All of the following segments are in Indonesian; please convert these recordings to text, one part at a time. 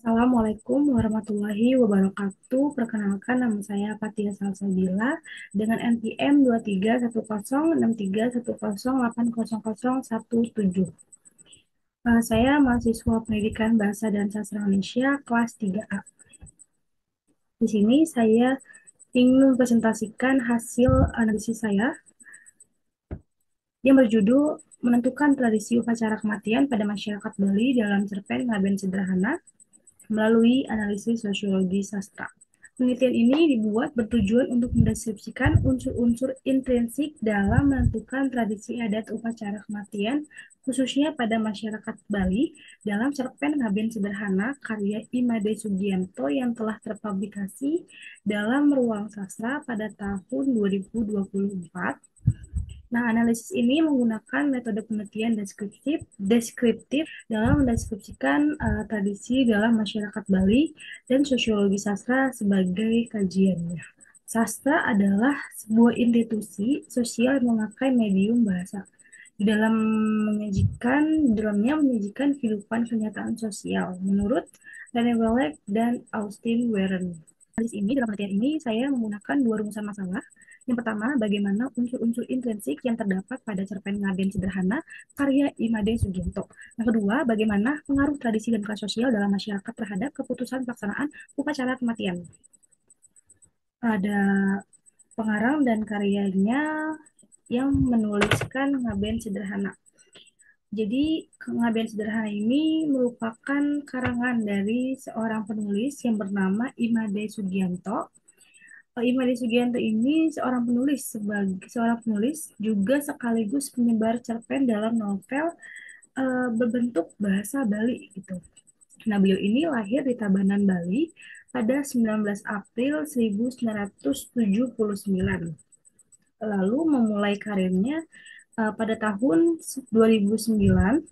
Assalamualaikum warahmatullahi wabarakatuh. Perkenalkan nama saya Fatia Salsabila dengan NPM 2310631080080017. Saya mahasiswa Pendidikan Bahasa dan Sastra Indonesia kelas 3A. Di sini saya ingin mempresentasikan hasil analisis saya yang berjudul Menentukan Tradisi Upacara Kematian pada Masyarakat Bali dalam Cerpen Ngaben Sederhana melalui analisis sosiologi sastra. Penelitian ini dibuat bertujuan untuk mendeskripsikan unsur-unsur intrinsik dalam menentukan tradisi adat upacara kematian, khususnya pada masyarakat Bali, dalam cerpen Ngaben Sederhana karya Imade Sugianto yang telah terpublikasi dalam Ruang Sastra pada tahun 2024. Nah, analisis ini menggunakan metode penelitian deskriptif dalam mendeskripsikan tradisi dalam masyarakat Bali dan sosiologi sastra sebagai kajiannya. Sastra adalah sebuah institusi sosial yang memakai medium bahasa. Di dalamnya menyajikan kehidupan kenyataan sosial menurut René Wellek dan Austin Warren. Dalam penelitian ini saya menggunakan dua rumusan masalah. Yang pertama, bagaimana unsur-unsur intrinsik yang terdapat pada cerpen Ngaben Sederhana karya Imade Sugianto. Yang kedua, bagaimana pengaruh tradisi dan kelas sosial dalam masyarakat terhadap keputusan pelaksanaan upacara kematian. Ada pengarang dan karyanya yang menuliskan Ngaben Sederhana. Jadi, Ngaben Sederhana ini merupakan karangan dari seorang penulis yang bernama Imade Sugianto. Imade Sugianto ini seorang penulis juga sekaligus penyebar cerpen dalam novel berbentuk bahasa Bali gitu. Nah, beliau ini lahir di Tabanan, Bali pada 19 April 1979. Lalu memulai karirnya pada tahun 2009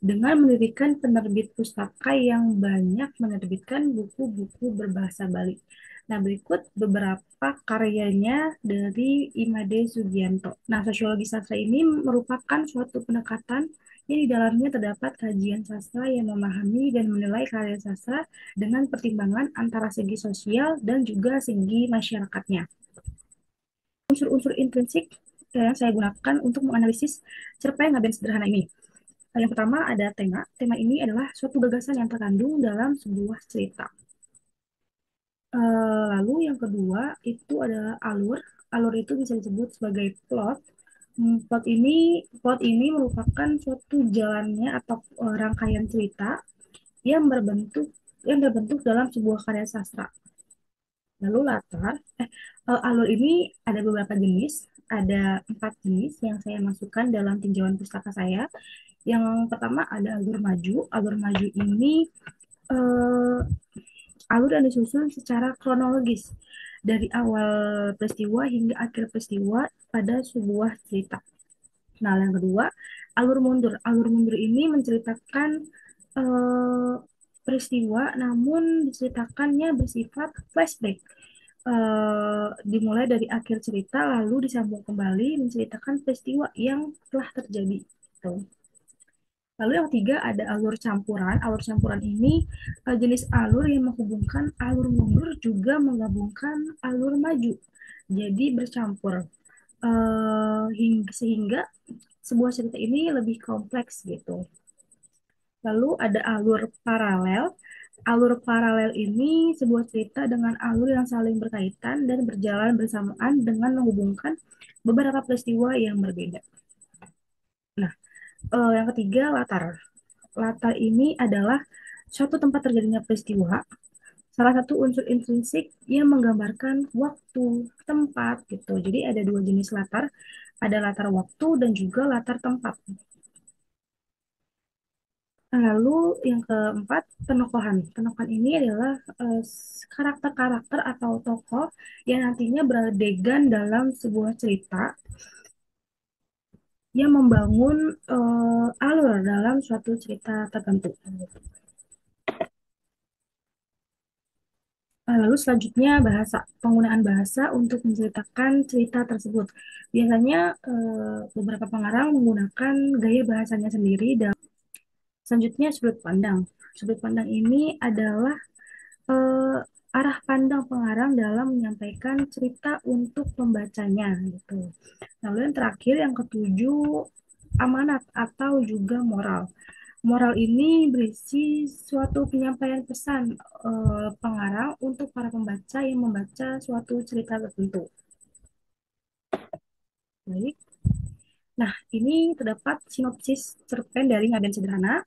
dengan mendirikan penerbit pustaka yang banyak menerbitkan buku-buku berbahasa Bali. Nah, berikut beberapa karyanya dari Imade Sugianto. Nah, sosiologi sastra ini merupakan suatu pendekatan yang di dalamnya terdapat kajian sastra yang memahami dan menilai karya sastra dengan pertimbangan antara segi sosial dan juga segi masyarakatnya. Unsur-unsur intrinsik yang saya gunakan untuk menganalisis cerpen Ngaben Sederhana ini. Yang pertama ada tema. Tema ini adalah suatu gagasan yang terkandung dalam sebuah cerita. Lalu yang kedua itu adalah alur. Alur itu bisa disebut sebagai plot. Plot ini merupakan suatu jalannya atau rangkaian cerita yang berbentuk dalam sebuah karya sastra. Lalu alur ini ada beberapa jenis. Ada 4 jenis yang saya masukkan dalam tinjauan pustaka saya. Yang pertama ada alur maju. Alur maju ini eh, alur yang disusun secara kronologis dari awal peristiwa hingga akhir peristiwa pada sebuah cerita. Nah, yang kedua, alur mundur. Alur mundur ini menceritakan eh, peristiwa namun diceritakannya bersifat flashback. Dimulai dari akhir cerita lalu disambung kembali menceritakan peristiwa yang telah terjadi. Gitu. Lalu yang ketiga ada alur campuran. Alur campuran ini jenis alur yang menghubungkan alur mundur juga menggabungkan alur maju. Jadi bercampur. Sehingga sebuah cerita ini lebih kompleks gitu. Lalu ada alur paralel. Alur paralel ini sebuah cerita dengan alur yang saling berkaitan dan berjalan bersamaan dengan menghubungkan beberapa peristiwa yang berbeda. Nah, yang ketiga latar. Latar ini adalah suatu tempat terjadinya peristiwa, salah satu unsur intrinsik yang menggambarkan waktu, tempat gitu. Jadi ada dua jenis latar, ada latar waktu dan juga latar tempat. Lalu yang keempat, penokohan. Penokohan ini adalah karakter-karakter atau tokoh yang nantinya beradegan dalam sebuah cerita yang membangun alur dalam suatu cerita tertentu. Lalu selanjutnya bahasa, penggunaan bahasa untuk menceritakan cerita tersebut. Biasanya beberapa pengarang menggunakan gaya bahasanya sendiri Selanjutnya sudut pandang. Sudut pandang ini adalah eh, arah pandang pengarang dalam menyampaikan cerita untuk pembacanya gitu. Lalu yang terakhir yang ketujuh amanat atau juga moral. Moral ini berisi suatu penyampaian pesan pengarang untuk para pembaca yang membaca suatu cerita tertentu. Baik. Nah, ini terdapat sinopsis cerpen dari Ngaben Sederhana.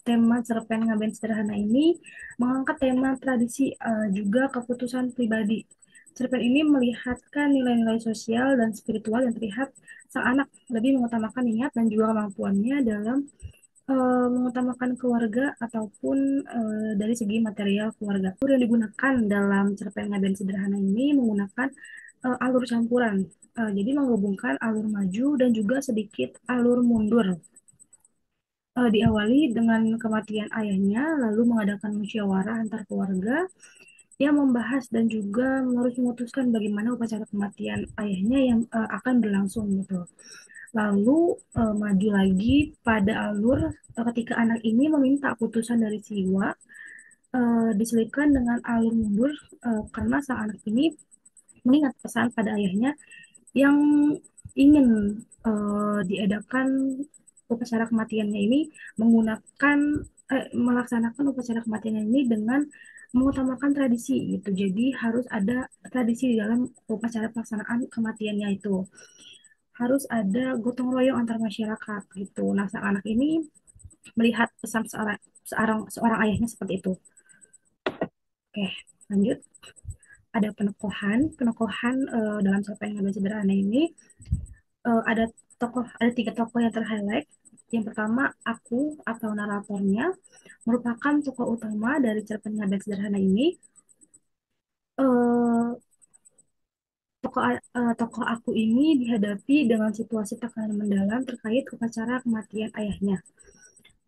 Tema cerpen Ngaben Sederhana ini mengangkat tema tradisi juga keputusan pribadi. Cerpen ini melihatkan nilai-nilai sosial dan spiritual yang terlihat sang anak lebih mengutamakan niat dan juga kemampuannya dalam mengutamakan keluarga ataupun dari segi material keluarga. Alur yang digunakan dalam cerpen Ngaben Sederhana ini menggunakan alur campuran. Jadi menghubungkan alur maju dan juga sedikit alur mundur. Diawali dengan kematian ayahnya, lalu mengadakan musyawarah antar keluarga yang membahas dan juga harus memutuskan bagaimana upacara kematian ayahnya yang akan berlangsung gitu. Lalu maju lagi pada alur ketika anak ini meminta putusan dari Siwa, diselipkan dengan alur mundur karena sang anak ini mengingat pesan pada ayahnya yang ingin diadakan upacara kematiannya ini menggunakan melaksanakan upacara kematiannya ini dengan mengutamakan tradisi gitu. Jadi harus ada tradisi di dalam upacara pelaksanaan kematiannya itu. Harus ada gotong royong antar masyarakat gitu. Nah, sang anak ini melihat pesan seorang ayahnya seperti itu. Oke, lanjut. Ada penokohan dalam cerpen yang lebih sederhana ini ada ada tiga tokoh yang terhighlight. Yang pertama, aku atau naratornya merupakan tokoh utama dari cerpen Ngaben Sederhana ini. Eh, tokoh aku ini dihadapi dengan situasi tekanan mendalam terkait upacara kematian ayahnya.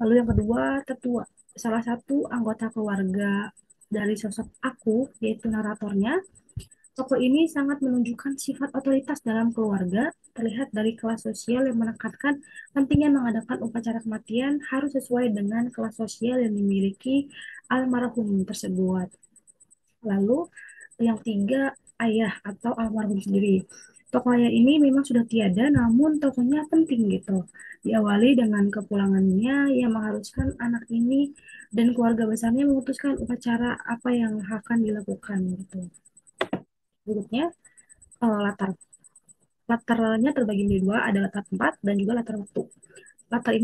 Lalu yang kedua, tetua. Salah satu anggota keluarga dari sosok aku, yaitu naratornya. Tokoh ini sangat menunjukkan sifat otoritas dalam keluarga, terlihat dari kelas sosial yang menekankan pentingnya mengadakan upacara kematian harus sesuai dengan kelas sosial yang dimiliki almarhum tersebut. Lalu yang ketiga, ayah atau almarhum sendiri. Tokoh ayah ini memang sudah tiada, namun tokohnya penting gitu. Diawali dengan kepulangannya yang mengharuskan anak ini dan keluarga besarnya memutuskan upacara apa yang akan dilakukan gitu. Berikutnya, latar. Latarnya terbagi menjadi dua, ada latar tempat dan juga latar waktu. Latar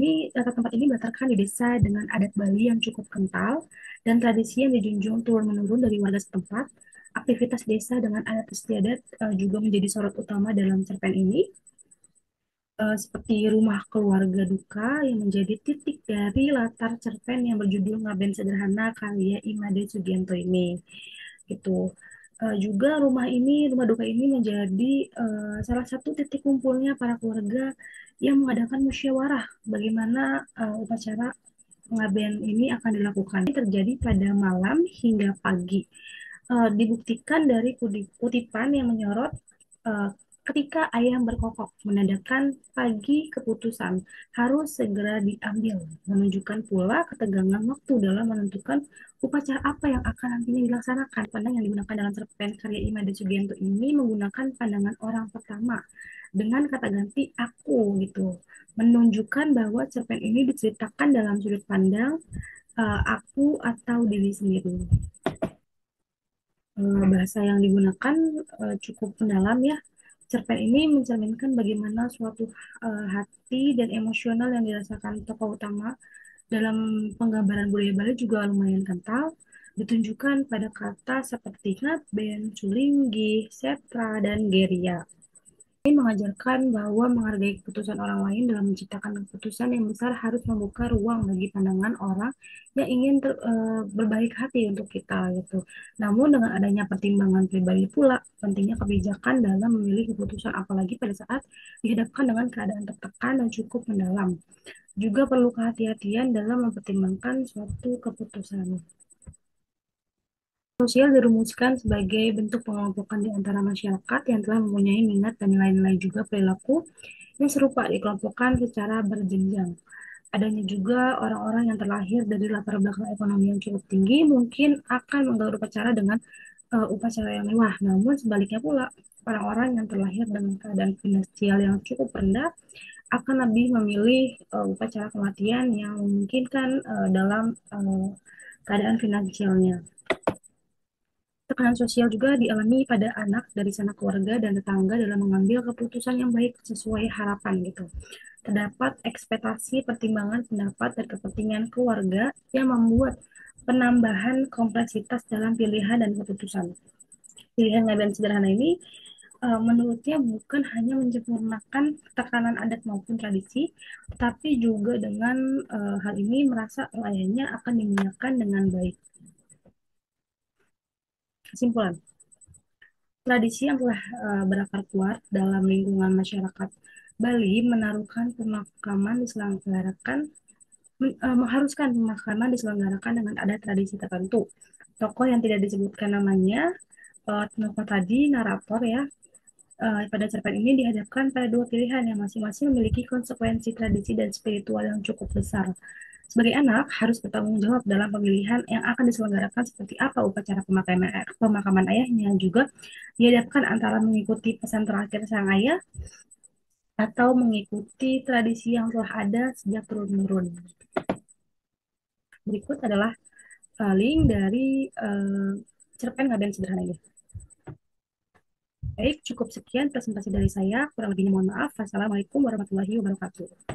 tempat ini dilatarkan di desa dengan adat Bali yang cukup kental dan tradisi yang dijunjung turun-menurun dari warga setempat. Aktivitas desa dengan adat istiadat juga menjadi sorot utama dalam cerpen ini, seperti rumah keluarga duka yang menjadi titik dari latar cerpen yang berjudul Ngaben Sederhana karya Imade Sugianto ini. Gitu. Juga rumah duka ini menjadi salah satu titik kumpulnya para keluarga yang mengadakan musyawarah bagaimana upacara pengaben ini akan dilakukan. Ini terjadi pada malam hingga pagi. Dibuktikan dari kutipan yang menyorot eh, ketika ayam berkokok menandakan pagi keputusan harus segera diambil, menunjukkan pula ketegangan waktu dalam menentukan upacara apa yang akan nantinya dilaksanakan. Pandang yang digunakan dalam cerpen karya Imade Sugianto ini menggunakan pandangan orang pertama dengan kata ganti aku gitu, menunjukkan bahwa cerpen ini diceritakan dalam sudut pandang aku atau diri sendiri. Bahasa yang digunakan cukup mendalam ya. Cerpen ini mencerminkan bagaimana suatu hati dan emosional yang dirasakan tokoh utama dalam penggambaran budaya Bali juga lumayan kental, ditunjukkan pada kata seperti ngaben, culinggi, setra, dan geria. Ini mengajarkan bahwa menghargai keputusan orang lain dalam menciptakan keputusan yang besar harus membuka ruang bagi pandangan orang yang ingin berbaik hati untuk kita gitu. Namun dengan adanya pertimbangan pribadi pula, pentingnya kebijakan dalam memilih keputusan apalagi pada saat dihadapkan dengan keadaan tertekan dan cukup mendalam. Juga perlu kehati-hatian dalam mempertimbangkan suatu keputusan. Sosial dirumuskan sebagai bentuk pengelompokan di antara masyarakat yang telah mempunyai minat dan nilai-nilai juga perilaku yang serupa dikelompokkan secara berjenjang. Adanya juga orang-orang yang terlahir dari latar belakang ekonomi yang cukup tinggi mungkin akan menggelar upacara dengan upacara yang mewah. Namun sebaliknya pula, orang-orang yang terlahir dengan keadaan finansial yang cukup rendah akan lebih memilih upacara kematian yang memungkinkan dalam keadaan finansialnya. Tekanan sosial juga dialami pada anak dari sana keluarga dan tetangga dalam mengambil keputusan yang baik sesuai harapan gitu. Terdapat ekspektasi, pertimbangan pendapat, dan kepentingan keluarga yang membuat penambahan kompleksitas dalam pilihan dan keputusan. Pilihan ngaben sederhana ini menurutnya bukan hanya menyempurnakan tekanan adat maupun tradisi, tetapi juga dengan hal ini merasa layannya akan dimuliakan dengan baik. Kesimpulan, tradisi yang telah berakar kuat dalam lingkungan masyarakat Bali menaruhkan pemakaman diselenggarakan mengharuskan pemakaman diselenggarakan dengan ada tradisi tertentu. Tokoh yang tidak disebutkan namanya, tokoh tadi narator ya, pada cerpen ini dihadapkan pada dua pilihan yang masing-masing memiliki konsekuensi tradisi dan spiritual yang cukup besar. Sebagai anak, harus bertanggung jawab dalam pemilihan yang akan diselenggarakan seperti apa upacara pemakaman ayahnya. Juga dihadapkan antara mengikuti pesan terakhir sang ayah atau mengikuti tradisi yang telah ada sejak turun-temurun. Berikut adalah link dari cerpen Ngaben Sederhana ini. Baik, cukup sekian presentasi dari saya. Kurang lebihnya mohon maaf. Wassalamualaikum warahmatullahi wabarakatuh.